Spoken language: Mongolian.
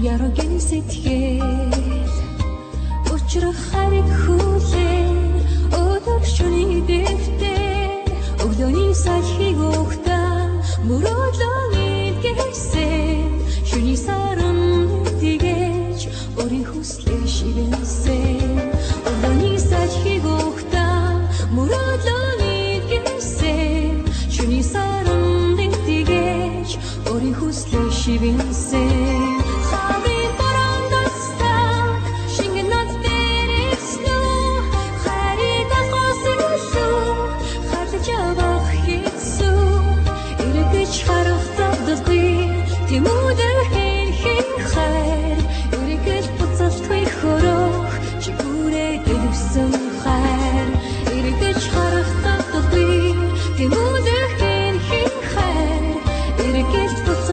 Ярогийн сэтгэл учрах хариг хүлээн өдөр шөнийн дэвтэр өглөөний сахиг ухтаа мөрөөдлөн илгээсэн шөнийн саран тэгэж өөрийн хүслээ шивэнсэн өглөөний сахиг ухтаа мөрөөдлөн илгээсэн шөнийн саран тэгэж өөрийн хүслээ шивэнсэн Тэмүүд